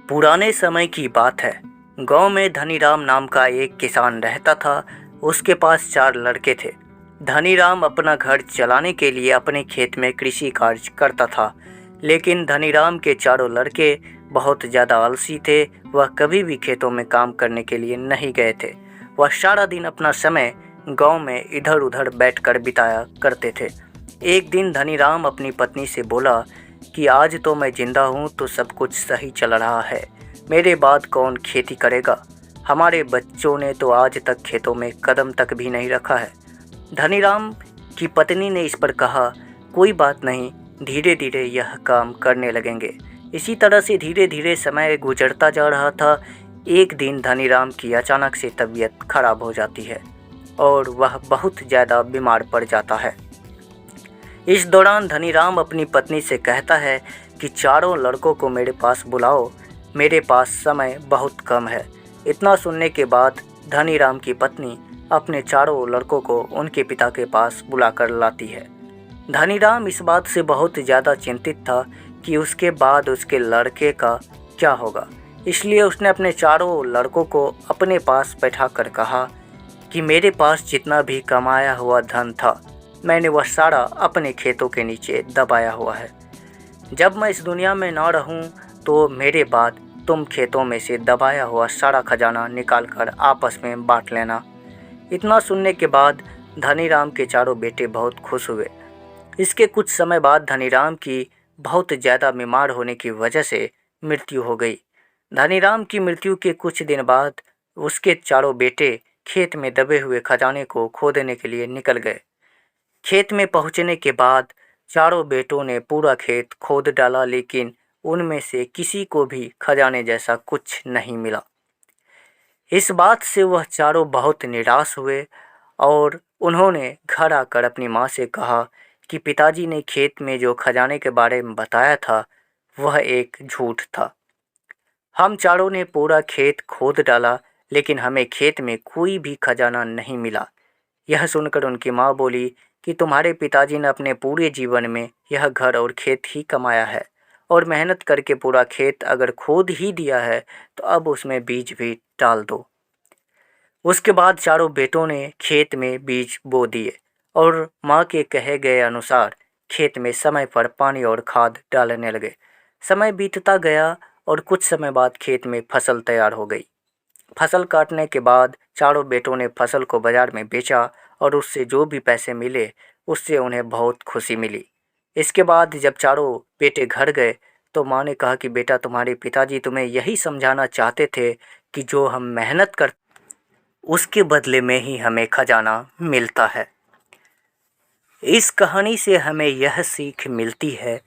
पुराने समय की बात है। गांव में धनीराम नाम का एक किसान रहता था। उसके पास 4 लड़के थे। धनीराम अपना घर चलाने के लिए अपने खेत में कृषि कार्य करता था, लेकिन धनीराम के चारों लड़के बहुत ज़्यादा आलसी थे। वह कभी भी खेतों में काम करने के लिए नहीं गए थे। वह सारा दिन अपना समय गांव में इधर उधर बैठकर बिताया करते थे। एक दिन धनीराम अपनी पत्नी से बोला कि आज तो मैं जिंदा हूँ तो सब कुछ सही चल रहा है, मेरे बाद कौन खेती करेगा। हमारे बच्चों ने तो आज तक खेतों में कदम तक भी नहीं रखा है। धनीराम की पत्नी ने इस पर कहा, कोई बात नहीं, धीरे धीरे यह काम करने लगेंगे। इसी तरह से धीरे धीरे समय गुजरता जा रहा था। एक दिन धनीराम की अचानक से तबीयत खराब हो जाती है और वह बहुत ज़्यादा बीमार पड़ जाता है। इस दौरान धनीराम अपनी पत्नी से कहता है कि चारों लड़कों को मेरे पास बुलाओ, मेरे पास समय बहुत कम है। इतना सुनने के बाद धनीराम की पत्नी अपने चारों लड़कों को उनके पिता के पास बुलाकर लाती है। धनीराम इस बात से बहुत ज़्यादा चिंतित था कि उसके बाद उसके लड़के का क्या होगा। इसलिए उसने अपने चारों लड़कों को अपने पास बैठाकर कहा कि मेरे पास जितना भी कमाया हुआ धन था, मैंने वह सारा अपने खेतों के नीचे दबाया हुआ है। जब मैं इस दुनिया में ना रहूं तो मेरे बाद तुम खेतों में से दबाया हुआ सारा खजाना निकाल कर आपस में बांट लेना। इतना सुनने के बाद धनीराम के चारों बेटे बहुत खुश हुए। इसके कुछ समय बाद धनीराम की बहुत ज़्यादा बीमार होने की वजह से मृत्यु हो गई। धनीराम की मृत्यु के कुछ दिन बाद उसके चारों बेटे खेत में दबे हुए खजाने को खोदने के लिए निकल गए। खेत में पहुंचने के बाद चारों बेटों ने पूरा खेत खोद डाला, लेकिन उनमें से किसी को भी खजाने जैसा कुछ नहीं मिला। इस बात से वह चारों बहुत निराश हुए और उन्होंने घर आकर अपनी माँ से कहा कि पिताजी ने खेत में जो खजाने के बारे में बताया था वह एक झूठ था। हम चारों ने पूरा खेत खोद डाला, लेकिन हमें खेत में कोई भी खजाना नहीं मिला। यह सुनकर उनकी माँ बोली कि तुम्हारे पिताजी ने अपने पूरे जीवन में यह घर और खेत ही कमाया है और मेहनत करके पूरा खेत अगर खोद ही दिया है तो अब उसमें बीज भी डाल दो। उसके बाद चारों बेटों ने खेत में बीज बो दिए और माँ के कहे गए अनुसार खेत में समय पर पानी और खाद डालने लगे। समय बीतता गया और कुछ समय बाद खेत में फसल तैयार हो गई। फसल काटने के बाद चारों बेटों ने फसल को बाजार में बेचा और उससे जो भी पैसे मिले उससे उन्हें बहुत खुशी मिली। इसके बाद जब चारों बेटे घर गए तो माँ ने कहा कि बेटा, तुम्हारे पिताजी तुम्हें यही समझाना चाहते थे कि जो हम मेहनत कर उसके बदले में ही हमें खजाना मिलता है। इस कहानी से हमें यह सीख मिलती है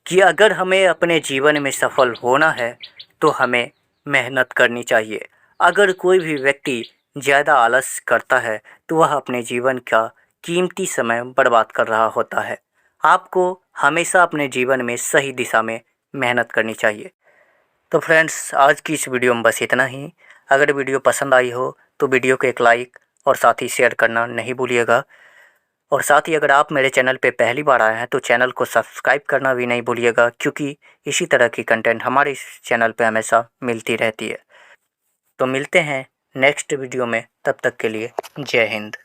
कि अगर हमें अपने जीवन में सफल होना है तो हमें मेहनत करनी चाहिए। अगर कोई भी व्यक्ति ज़्यादा आलस करता है तो वह अपने जीवन का कीमती समय बर्बाद कर रहा होता है। आपको हमेशा अपने जीवन में सही दिशा में मेहनत करनी चाहिए। तो फ्रेंड्स, आज की इस वीडियो में बस इतना ही। अगर वीडियो पसंद आई हो तो वीडियो को एक लाइक और साथ ही शेयर करना नहीं भूलिएगा। और साथ ही अगर आप मेरे चैनल पे पहली बार आए हैं तो चैनल को सब्सक्राइब करना भी नहीं भूलिएगा, क्योंकि इसी तरह की कंटेंट हमारे इस चैनल पे हमेशा मिलती रहती है। तो मिलते हैं नेक्स्ट वीडियो में, तब तक के लिए जय हिंद।